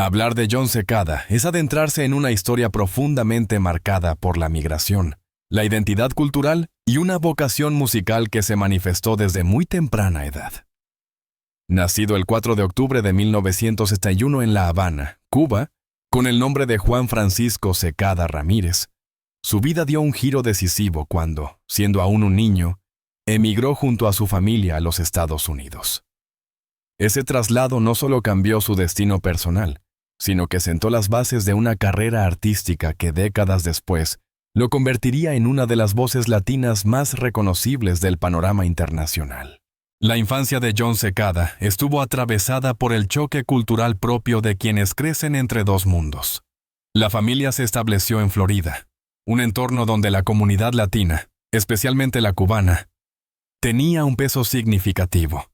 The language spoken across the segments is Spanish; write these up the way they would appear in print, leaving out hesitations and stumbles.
Hablar de Jon Secada es adentrarse en una historia profundamente marcada por la migración, la identidad cultural y una vocación musical que se manifestó desde muy temprana edad. Nacido el 4 de octubre de 1961 en La Habana, Cuba, con el nombre de Juan Francisco Secada Ramírez, su vida dio un giro decisivo cuando, siendo aún un niño, emigró junto a su familia a los Estados Unidos. Ese traslado no solo cambió su destino personal, sino que sentó las bases de una carrera artística que décadas después lo convertiría en una de las voces latinas más reconocibles del panorama internacional. La infancia de Jon Secada estuvo atravesada por el choque cultural propio de quienes crecen entre dos mundos. La familia se estableció en Florida, un entorno donde la comunidad latina, especialmente la cubana, tenía un peso significativo.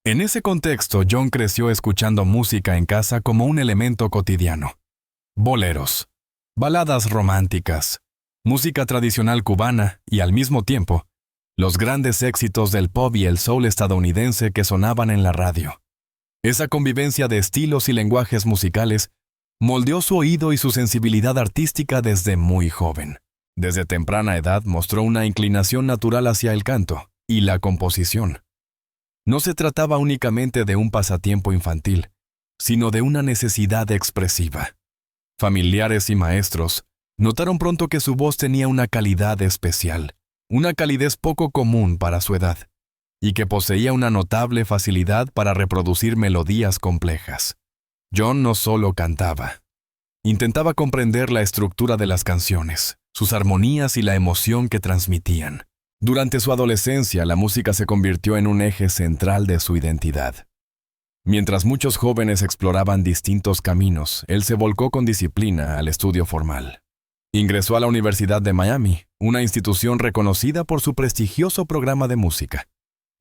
En ese contexto, Jon creció escuchando música en casa como un elemento cotidiano. Boleros, baladas románticas, música tradicional cubana y, al mismo tiempo, los grandes éxitos del pop y el soul estadounidense que sonaban en la radio. Esa convivencia de estilos y lenguajes musicales moldeó su oído y su sensibilidad artística desde muy joven. Desde temprana edad mostró una inclinación natural hacia el canto y la composición. No se trataba únicamente de un pasatiempo infantil, sino de una necesidad expresiva. Familiares y maestros notaron pronto que su voz tenía una calidad especial, una calidez poco común para su edad, y que poseía una notable facilidad para reproducir melodías complejas. Jon no solo cantaba. Intentaba comprender la estructura de las canciones, sus armonías y la emoción que transmitían. Durante su adolescencia, la música se convirtió en un eje central de su identidad. Mientras muchos jóvenes exploraban distintos caminos, él se volcó con disciplina al estudio formal. Ingresó a la Universidad de Miami, una institución reconocida por su prestigioso programa de música.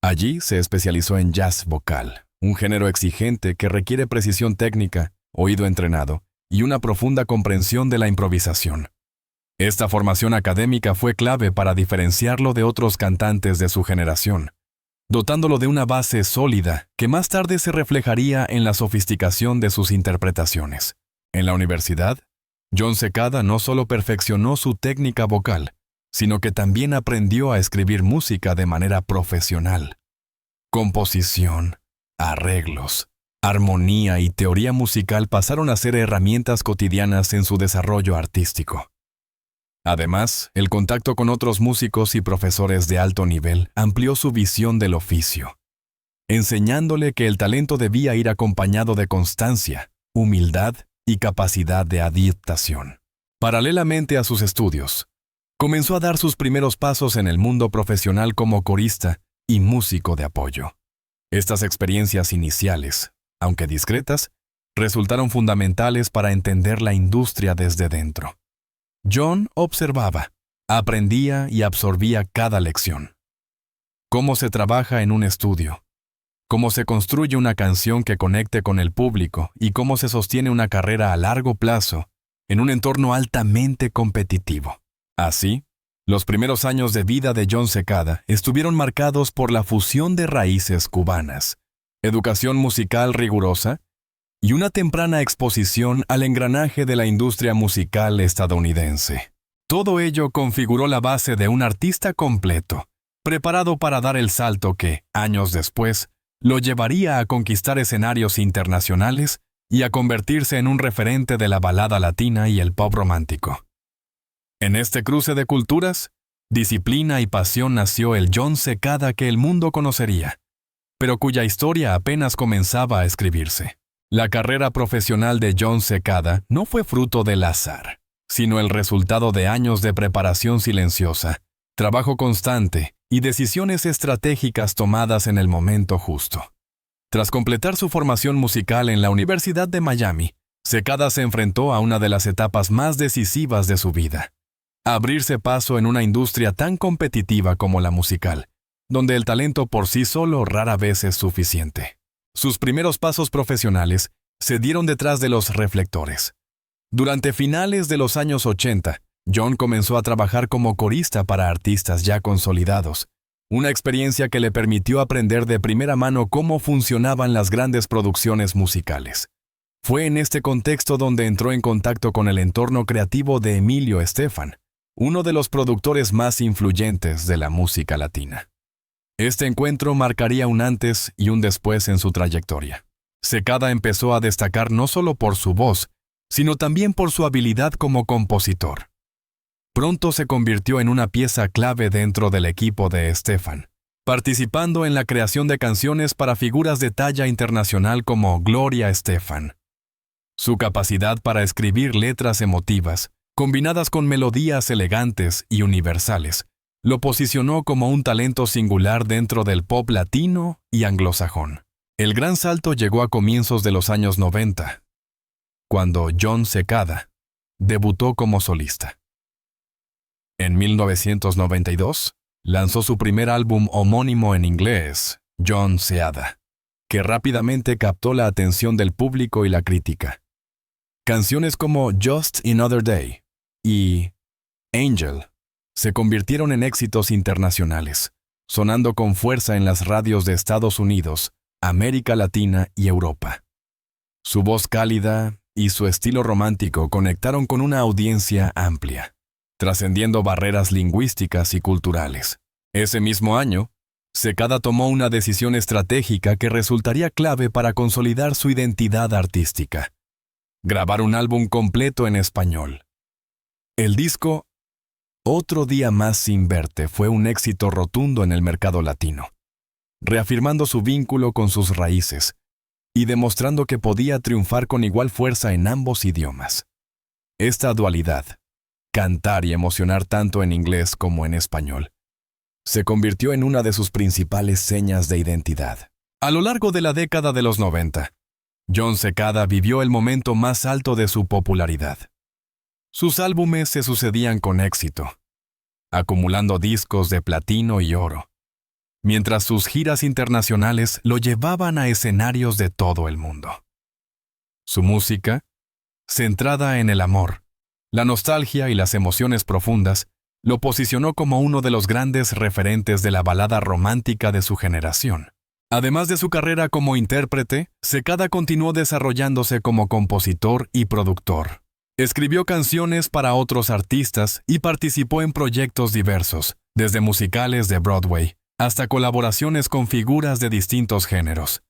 Allí se especializó en jazz vocal, un género exigente que requiere precisión técnica, oído entrenado y una profunda comprensión de la improvisación. Esta formación académica fue clave para diferenciarlo de otros cantantes de su generación, dotándolo de una base sólida que más tarde se reflejaría en la sofisticación de sus interpretaciones. En la universidad, Jon Secada no solo perfeccionó su técnica vocal, sino que también aprendió a escribir música de manera profesional. Composición, arreglos, armonía y teoría musical pasaron a ser herramientas cotidianas en su desarrollo artístico. Además, el contacto con otros músicos y profesores de alto nivel amplió su visión del oficio, enseñándole que el talento debía ir acompañado de constancia, humildad y capacidad de adaptación. Paralelamente a sus estudios, comenzó a dar sus primeros pasos en el mundo profesional como corista y músico de apoyo. Estas experiencias iniciales, aunque discretas, resultaron fundamentales para entender la industria desde dentro. Jon observaba, aprendía y absorbía cada lección. Cómo se trabaja en un estudio, cómo se construye una canción que conecte con el público y cómo se sostiene una carrera a largo plazo en un entorno altamente competitivo. Así, los primeros años de vida de Jon Secada estuvieron marcados por la fusión de raíces cubanas, educación musical rigurosa y una temprana exposición al engranaje de la industria musical estadounidense. Todo ello configuró la base de un artista completo, preparado para dar el salto que, años después, lo llevaría a conquistar escenarios internacionales y a convertirse en un referente de la balada latina y el pop romántico. En este cruce de culturas, disciplina y pasión nació el Jon Secada que el mundo conocería, pero cuya historia apenas comenzaba a escribirse. La carrera profesional de Jon Secada no fue fruto del azar, sino el resultado de años de preparación silenciosa, trabajo constante y decisiones estratégicas tomadas en el momento justo. Tras completar su formación musical en la Universidad de Miami, Secada se enfrentó a una de las etapas más decisivas de su vida: abrirse paso en una industria tan competitiva como la musical, donde el talento por sí solo rara vez es suficiente. Sus primeros pasos profesionales se dieron detrás de los reflectores. Durante finales de los años 80, Jon comenzó a trabajar como corista para artistas ya consolidados, una experiencia que le permitió aprender de primera mano cómo funcionaban las grandes producciones musicales. Fue en este contexto donde entró en contacto con el entorno creativo de Emilio Estefan, uno de los productores más influyentes de la música latina. Este encuentro marcaría un antes y un después en su trayectoria. Cekada empezó a destacar no solo por su voz, sino también por su habilidad como compositor. Pronto se convirtió en una pieza clave dentro del equipo de Estefan, participando en la creación de canciones para figuras de talla internacional como Gloria Estefan. Su capacidad para escribir letras emotivas, combinadas con melodías elegantes y universales, lo posicionó como un talento singular dentro del pop latino y anglosajón. El gran salto llegó a comienzos de los años 90, cuando Jon Cekada debutó como solista. En 1992, lanzó su primer álbum homónimo en inglés, Jon Seada, que rápidamente captó la atención del público y la crítica. Canciones como Just Another Day y Angel se convirtieron en éxitos internacionales, sonando con fuerza en las radios de Estados Unidos, América Latina y Europa. Su voz cálida y su estilo romántico conectaron con una audiencia amplia, trascendiendo barreras lingüísticas y culturales. Ese mismo año, Cekada tomó una decisión estratégica que resultaría clave para consolidar su identidad artística: grabar un álbum completo en español. El disco Otro Día Más Sin Verte fue un éxito rotundo en el mercado latino, reafirmando su vínculo con sus raíces y demostrando que podía triunfar con igual fuerza en ambos idiomas. Esta dualidad, cantar y emocionar tanto en inglés como en español, se convirtió en una de sus principales señas de identidad. A lo largo de la década de los 90, Jon Cekada vivió el momento más alto de su popularidad. Sus álbumes se sucedían con éxito, acumulando discos de platino y oro, mientras sus giras internacionales lo llevaban a escenarios de todo el mundo. Su música, centrada en el amor, la nostalgia y las emociones profundas, lo posicionó como uno de los grandes referentes de la balada romántica de su generación. Además de su carrera como intérprete, Cekada continuó desarrollándose como compositor y productor. Escribió canciones para otros artistas y participó en proyectos diversos, desde musicales de Broadway hasta colaboraciones con figuras de distintos géneros.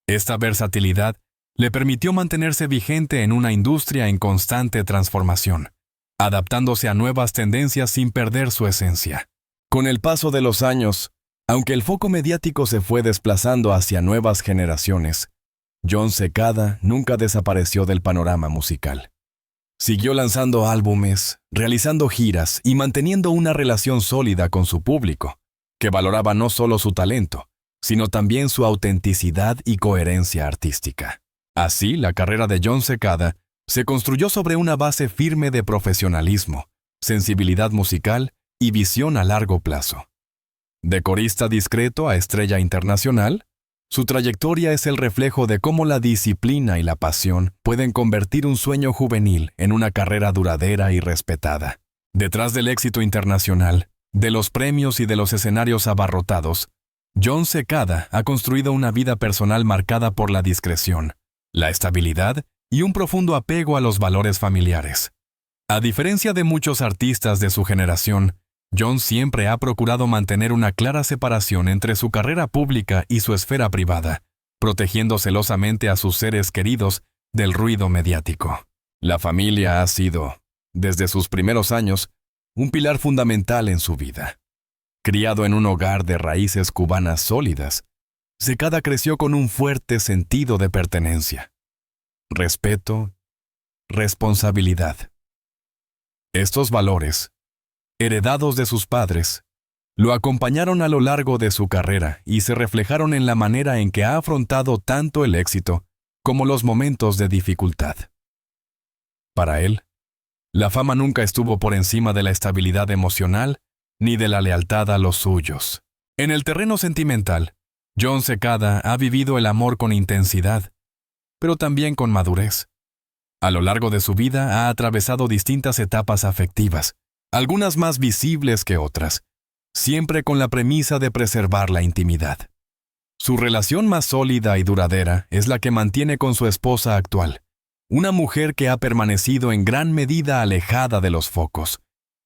Esta versatilidad le permitió mantenerse vigente en una industria en constante transformación, adaptándose a nuevas tendencias sin perder su esencia. Con el paso de los años, aunque el foco mediático se fue desplazando hacia nuevas generaciones, Jon Cekada nunca desapareció del panorama musical. Siguió lanzando álbumes, realizando giras y manteniendo una relación sólida con su público, que valoraba no solo su talento, sino también su autenticidad y coherencia artística. Así, la carrera de Jon Cekada se construyó sobre una base firme de profesionalismo, sensibilidad musical y visión a largo plazo. De corista discreto a estrella internacional, su trayectoria es el reflejo de cómo la disciplina y la pasión pueden convertir un sueño juvenil en una carrera duradera y respetada. Detrás del éxito internacional, de los premios y de los escenarios abarrotados, Jon Cekada ha construido una vida personal marcada por la discreción, la estabilidad y un profundo apego a los valores familiares. A diferencia de muchos artistas de su generación, Jon siempre ha procurado mantener una clara separación entre su carrera pública y su esfera privada, protegiendo celosamente a sus seres queridos del ruido mediático. La familia ha sido, desde sus primeros años, un pilar fundamental en su vida. Criado en un hogar de raíces cubanas sólidas, Cekada creció con un fuerte sentido de pertenencia, respeto, responsabilidad. Estos valores, heredados de sus padres, lo acompañaron a lo largo de su carrera y se reflejaron en la manera en que ha afrontado tanto el éxito como los momentos de dificultad. Para él, la fama nunca estuvo por encima de la estabilidad emocional ni de la lealtad a los suyos. En el terreno sentimental, Jon Cekada ha vivido el amor con intensidad, pero también con madurez. A lo largo de su vida ha atravesado distintas etapas afectivas, algunas más visibles que otras, siempre con la premisa de preservar la intimidad. Su relación más sólida y duradera es la que mantiene con su esposa actual, Una mujer que ha permanecido en gran medida alejada de los focos,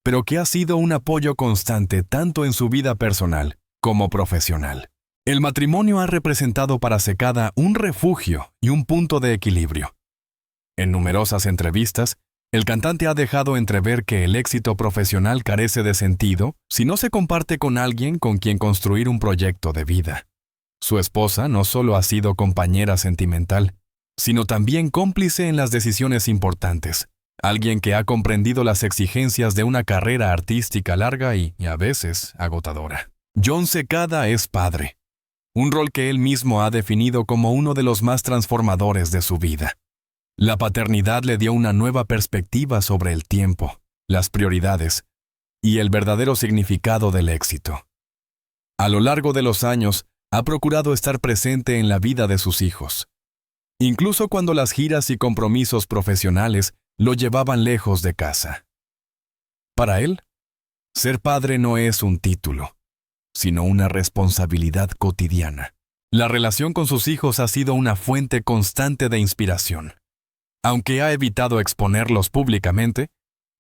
pero que ha sido un apoyo constante tanto en su vida personal como profesional. El matrimonio ha representado para Cekada un refugio y un punto de equilibrio. En numerosas entrevistas, el cantante ha dejado entrever que el éxito profesional carece de sentido si no se comparte con alguien con quien construir un proyecto de vida. Su esposa no solo ha sido compañera sentimental, sino también cómplice en las decisiones importantes, alguien que ha comprendido las exigencias de una carrera artística larga y a veces agotadora. Jon Cekada es padre, un rol que él mismo ha definido como uno de los más transformadores de su vida. La paternidad le dio una nueva perspectiva sobre el tiempo, las prioridades y el verdadero significado del éxito. A lo largo de los años, ha procurado estar presente en la vida de sus hijos, incluso cuando las giras y compromisos profesionales lo llevaban lejos de casa. Para él, ser padre no es un título, sino una responsabilidad cotidiana. La relación con sus hijos ha sido una fuente constante de inspiración. Aunque ha evitado exponerlos públicamente,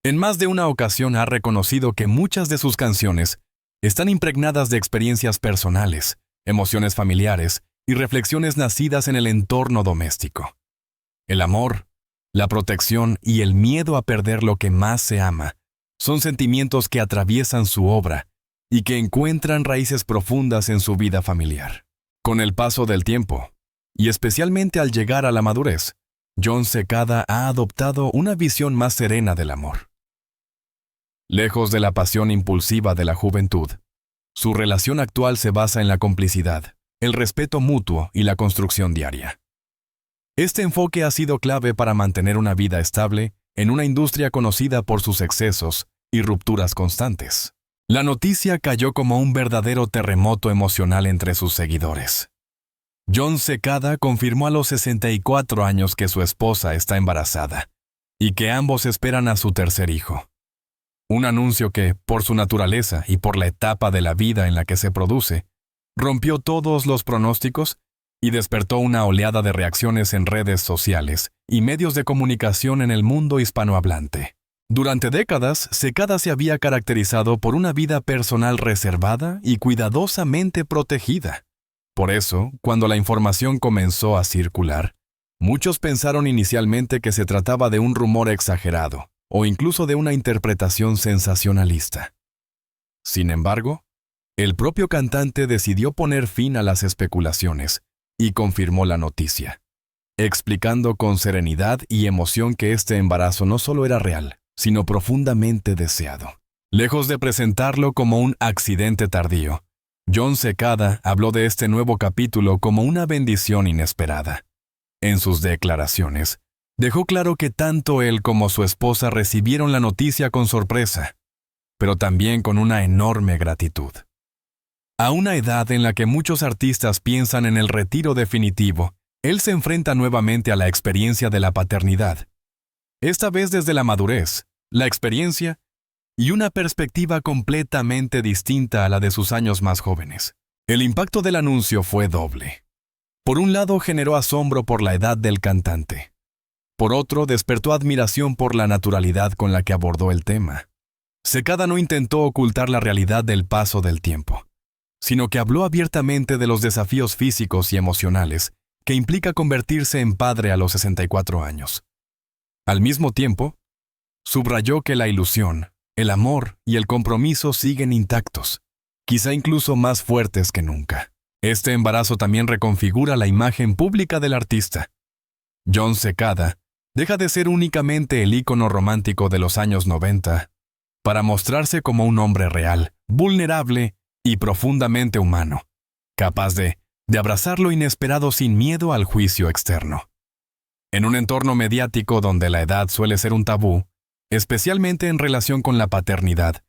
en más de una ocasión ha reconocido que muchas de sus canciones están impregnadas de experiencias personales, emociones familiares y reflexiones nacidas en el entorno doméstico. El amor, la protección y el miedo a perder lo que más se ama son sentimientos que atraviesan su obra y que encuentran raíces profundas en su vida familiar. Con el paso del tiempo, y especialmente al llegar a la madurez, Jon Cekada ha adoptado una visión más serena del amor. Lejos de la pasión impulsiva de la juventud, su relación actual se basa en la complicidad, el respeto mutuo y la construcción diaria. Este enfoque ha sido clave para mantener una vida estable en una industria conocida por sus excesos y rupturas constantes. La noticia cayó como un verdadero terremoto emocional entre sus seguidores. Jon Cekada confirmó a los 64 años que su esposa está embarazada y que ambos esperan a su tercer hijo. Un anuncio que, por su naturaleza y por la etapa de la vida en la que se produce, rompió todos los pronósticos y despertó una oleada de reacciones en redes sociales y medios de comunicación en el mundo hispanohablante. Durante décadas, Cekada se había caracterizado por una vida personal reservada y cuidadosamente protegida. Por eso, cuando la información comenzó a circular, muchos pensaron inicialmente que se trataba de un rumor exagerado o incluso de una interpretación sensacionalista. Sin embargo, el propio cantante decidió poner fin a las especulaciones y confirmó la noticia, explicando con serenidad y emoción que este embarazo no solo era real, sino profundamente deseado. Lejos de presentarlo como un accidente tardío, Jon Cekada habló de este nuevo capítulo como una bendición inesperada. En sus declaraciones, dejó claro que tanto él como su esposa recibieron la noticia con sorpresa, pero también con una enorme gratitud. A una edad en la que muchos artistas piensan en el retiro definitivo, él se enfrenta nuevamente a la experiencia de la paternidad. Esta vez desde la madurez, la experiencia y una perspectiva completamente distinta a la de sus años más jóvenes. El impacto del anuncio fue doble. Por un lado, generó asombro por la edad del cantante. Por otro, despertó admiración por la naturalidad con la que abordó el tema. Cekada no intentó ocultar la realidad del paso del tiempo, sino que habló abiertamente de los desafíos físicos y emocionales que implica convertirse en padre a los 64 años. Al mismo tiempo, subrayó que la ilusión, el amor y el compromiso siguen intactos, quizá incluso más fuertes que nunca. Este embarazo también reconfigura la imagen pública del artista. Jon Cekada deja de ser únicamente el ícono romántico de los años 90 para mostrarse como un hombre real, vulnerable y profundamente humano, capaz de abrazar lo inesperado sin miedo al juicio externo. En un entorno mediático donde la edad suele ser un tabú, especialmente en relación con la paternidad,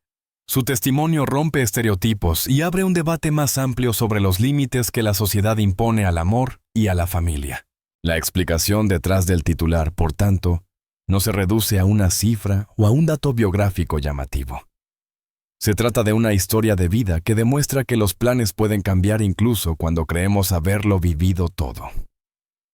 su testimonio rompe estereotipos y abre un debate más amplio sobre los límites que la sociedad impone al amor y a la familia. La explicación detrás del titular, por tanto, no se reduce a una cifra o a un dato biográfico llamativo. Se trata de una historia de vida que demuestra que los planes pueden cambiar incluso cuando creemos haberlo vivido todo.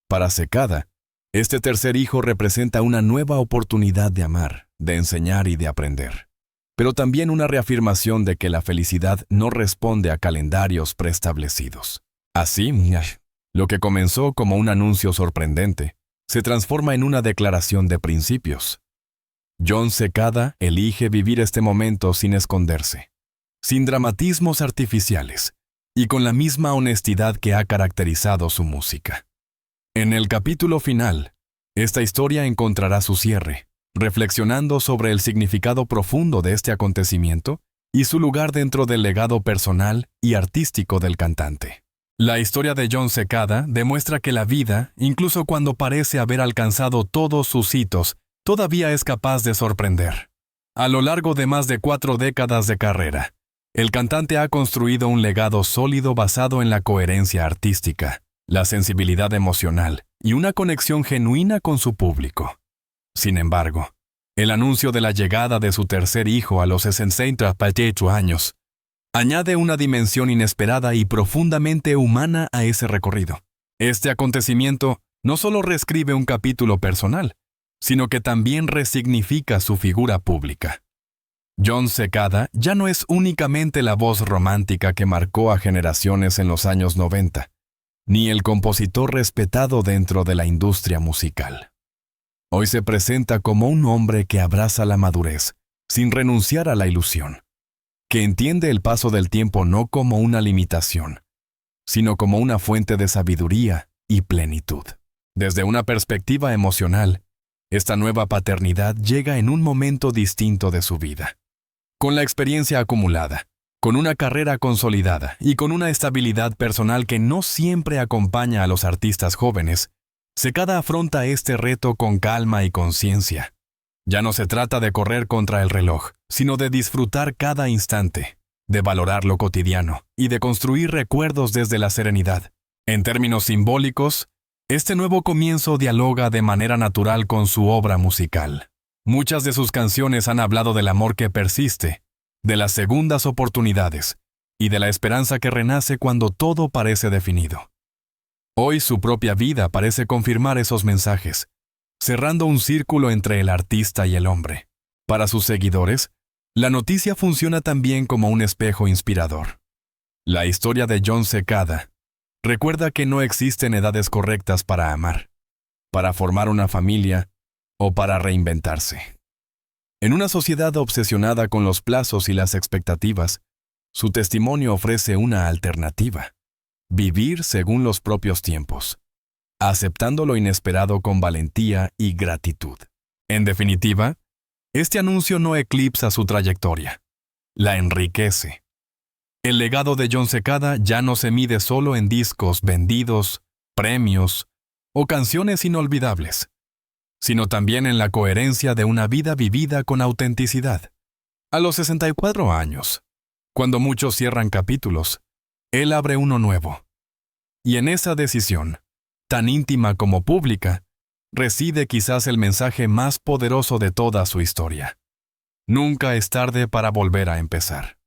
Para Cekada, Este tercer hijo representa una nueva oportunidad de amar, de enseñar y de aprender, pero también una reafirmación de que la felicidad no responde a calendarios preestablecidos. Así, lo que comenzó como un anuncio sorprendente se transforma en una declaración de principios. Jon Secada elige vivir este momento sin esconderse, sin dramatismos artificiales y con la misma honestidad que ha caracterizado su música. En el capítulo final, esta historia encontrará su cierre, reflexionando sobre el significado profundo de este acontecimiento y su lugar dentro del legado personal y artístico del cantante. La historia de Jon Secada demuestra que la vida, incluso cuando parece haber alcanzado todos sus hitos, todavía es capaz de sorprender. A lo largo de más de 4 décadas de carrera, el cantante ha construido un legado sólido basado en la coherencia artística, la sensibilidad emocional y una conexión genuina con su público. Sin embargo, el anuncio de la llegada de su tercer hijo a los 68 años añade una dimensión inesperada y profundamente humana a ese recorrido. Este acontecimiento no solo reescribe un capítulo personal, sino que también resignifica su figura pública. Jon Secada ya no es únicamente la voz romántica que marcó a generaciones en los años 90, ni el compositor respetado dentro de la industria musical. Hoy se presenta como un hombre que abraza la madurez, sin renunciar a la ilusión, que entiende el paso del tiempo no como una limitación, sino como una fuente de sabiduría y plenitud. Desde una perspectiva emocional, esta nueva paternidad llega en un momento distinto de su vida. Con la experiencia acumulada, con una carrera consolidada y con una estabilidad personal que no siempre acompaña a los artistas jóvenes, Secada afronta este reto con calma y conciencia. Ya no se trata de correr contra el reloj, sino de disfrutar cada instante, de valorar lo cotidiano y de construir recuerdos desde la serenidad. En términos simbólicos, este nuevo comienzo dialoga de manera natural con su obra musical. Muchas de sus canciones han hablado del amor que persiste, de las segundas oportunidades y de la esperanza que renace cuando todo parece definido. Hoy su propia vida parece confirmar esos mensajes, cerrando un círculo entre el artista y el hombre. Para sus seguidores, la noticia funciona también como un espejo inspirador. La historia de Jon Secada recuerda que no existen edades correctas para amar, para formar una familia o para reinventarse. En una sociedad obsesionada con los plazos y las expectativas, su testimonio ofrece una alternativa: vivir según los propios tiempos, aceptando lo inesperado con valentía y gratitud. En definitiva, este anuncio no eclipsa su trayectoria, la enriquece. El legado de Jon Secada ya no se mide solo en discos vendidos, premios o canciones inolvidables, sino también en la coherencia de una vida vivida con autenticidad. A los 64 años, cuando muchos cierran capítulos, él abre uno nuevo. Y en esa decisión, tan íntima como pública, reside quizás el mensaje más poderoso de toda su historia. Nunca es tarde para volver a empezar.